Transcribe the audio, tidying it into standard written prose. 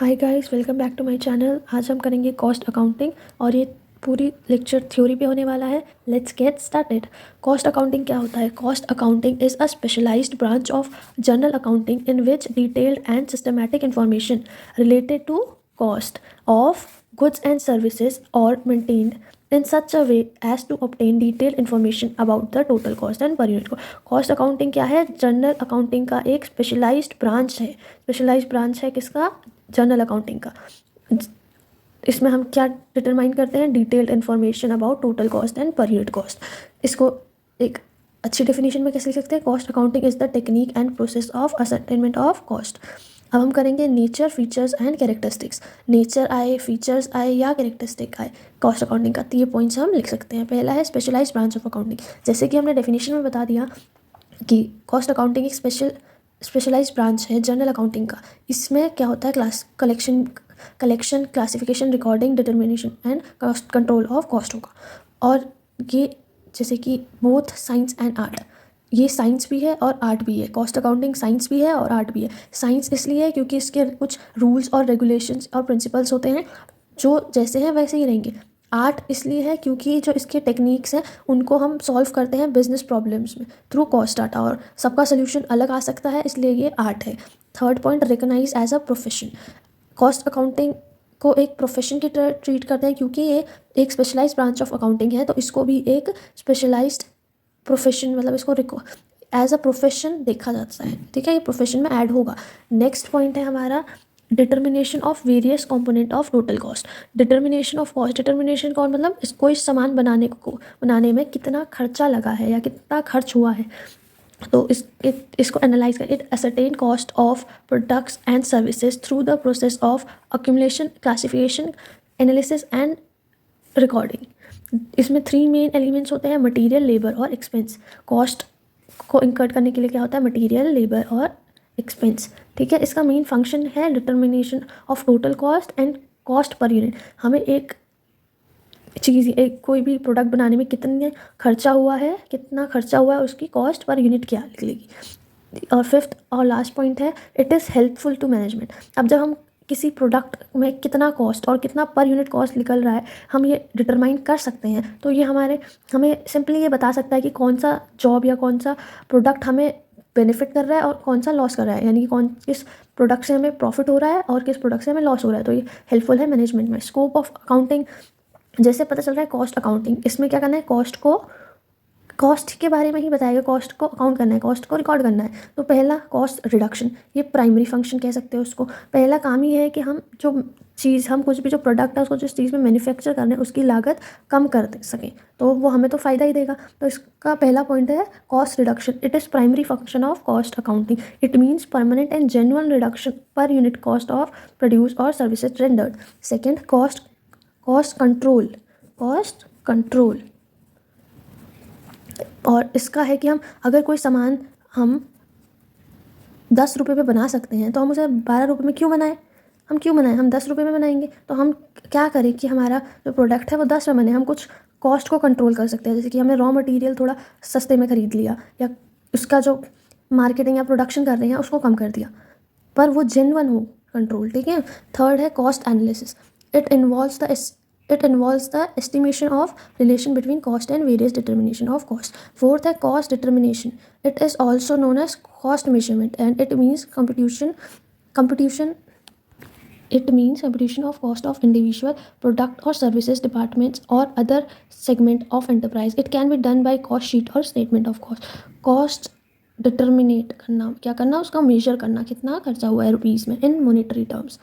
Hi guys, welcome back to my channel. आज हम करेंगे कॉस्ट अकाउंटिंग और ये पूरी लेक्चर थ्योरी पे होने वाला है। Let's get started. Cost accounting क्या होता है? Cost accounting is a specialised branch of general accounting in which detailed and systematic information related to cost of goods and services or maintained in such a way as to obtain detailed information about the total cost and per unit cost. Cost accounting क्या है? General accounting का एक specialised branch है। Specialised branch है किसका? General accounting का। इसमें हम क्या डिटरमाइन करते हैं? Detailed information about total cost and पर यूनिट कॉस्ट। इसको एक अच्छी डेफिनेशन में कैसे लिख सकते हैं? Cost accounting is the technique and process of ascertainment of cost. अब हम करेंगे nature, features and characteristics. Nature आए, फीचर्स आए या कैरेक्टरिस्टिक आए कॉस्ट अकाउंटिंग का, तो ये पॉइंट्स हम लिख सकते हैं। पहला है स्पेशलाइज्ड ब्रांच ऑफ अकाउंटिंग। जैसे कि हमने डेफिनेशन में बता दिया कि कॉस्ट अकाउंटिंग एक स्पेशलाइज्ड ब्रांच है जनरल अकाउंटिंग का। इसमें क्या होता है? Collection, classification, recording, determination and cost control of cost होगा। और ये जैसे कि बोथ साइंस एंड आर्ट, ये साइंस भी है और आर्ट भी है। कॉस्ट अकाउंटिंग साइंस भी है और आर्ट भी है। साइंस इसलिए है क्योंकि इसके कुछ रूल्स और रेगुलेशंस और प्रिंसिपल्स होते हैं जो जैसे हैं वैसे ही रहेंगे। आर्ट इसलिए है क्योंकि जो इसके टेक्निक्स हैं उनको हम सॉल्व करते हैं बिजनेस प्रॉब्लम्स में थ्रू कॉस्ट डाटा, और सबका सोल्यूशन अलग आ सकता है, इसलिए ये आर्ट है। Third point, recognise as a profession. Cost accounting को एक प्रोफेशन की तरह ट्रीट करते हैं क्योंकि ये एक स्पेशलाइज्ड ब्रांच ऑफ अकाउंटिंग है, तो इसको भी एक स्पेशलाइज्ड प्रोफेशन, मतलब इसको एज अ प्रोफेशन देखा जाता है। ठीक है, ये प्रोफेशन में ऐड होगा। नेक्स्ट पॉइंट है हमारा determination of various component of total cost. Determination of cost, determination कौन, मतलब कोई सामान बनाने में कितना खर्चा लगा है या कितना खर्च हुआ है, तो इसको एनालाइज कर। It ascertain cost of products and services through the process of accumulation, classification, analysis and recording. इसमें 3 मेन एलिमेंट्स होते हैं: मटेरियल, लेबर और एक्सपेंस। कॉस्ट को इंकर्ट करने के लिए क्या होता है? मटेरियल, लेबर और एक्सपेंस। ठीक है, इसका मेन फंक्शन है determination of total cost and cost per unit. हमें एक चीज़, एक कोई भी प्रोडक्ट बनाने में कितना खर्चा हुआ है उसकी कॉस्ट पर यूनिट क्या निकलेगी। और फिफ्थ और लास्ट पॉइंट है, it is helpful to management. अब जब हम किसी प्रोडक्ट में कितना कॉस्ट और कितना पर यूनिट कॉस्ट निकल रहा है हम ये डिटरमाइन कर सकते हैं, तो ये हमें सिंपली ये बता सकता है कि कौन सा जॉब या कौन सा प्रोडक्ट हमें बेनिफिट कर रहा है और कौन सा लॉस कर रहा है, यानी कि किस प्रोडक्ट से हमें प्रॉफिट हो रहा है और किस प्रोडक्ट से हमें लॉस हो रहा है। तो ये हेल्पफुल है मैनेजमेंट में। स्कोप ऑफ अकाउंटिंग, जैसे पता चल रहा है कॉस्ट अकाउंटिंग, इसमें क्या करना है? कॉस्ट के बारे में ही बताएगा। कॉस्ट को अकाउंट करना है, कॉस्ट को रिकॉर्ड करना है। तो पहला कॉस्ट रिडक्शन, ये प्राइमरी फंक्शन कह सकते हो उसको। पहला काम ये है कि हम कुछ भी जो प्रोडक्ट है उसको जिस चीज़ में मैन्युफैक्चर करना है उसकी लागत कम कर सकें, तो वो हमें तो फ़ायदा ही देगा। तो इसका पहला पॉइंट है cost reduction. It is primary function of cost accounting. It means permanent and genuine reduction per unit cost of produce और services rendered. Second, cost control, और इसका है कि अगर कोई सामान हम 10 रुपये में बना सकते हैं तो हम उसे 12 रुपये में क्यों बनाएं? हम 10 रुपये में बनाएंगे। तो हम क्या करें कि हमारा जो प्रोडक्ट है वो 10 में बने। हम कुछ कॉस्ट को कंट्रोल कर सकते हैं, जैसे कि हमने रॉ मटेरियल थोड़ा सस्ते में ख़रीद लिया या उसका जो मार्केटिंग या प्रोडक्शन कर रहे हैं उसको कम कर दिया, पर वो जेन्युइन हो कंट्रोल। ठीक है। थर्ड है cost analysis. It involves the estimation of relation between cost and various determination of cost. Fourth है cost determination. It is also known as cost measurement and it means computation of cost of individual product or services departments or other segment of enterprise. It can be done by cost sheet or statement of cost. Cost determinate करना, क्या करना? उसका major करना, कितना खर्चा हुआ है rupees में इन मॉनेटरी टर्म्स।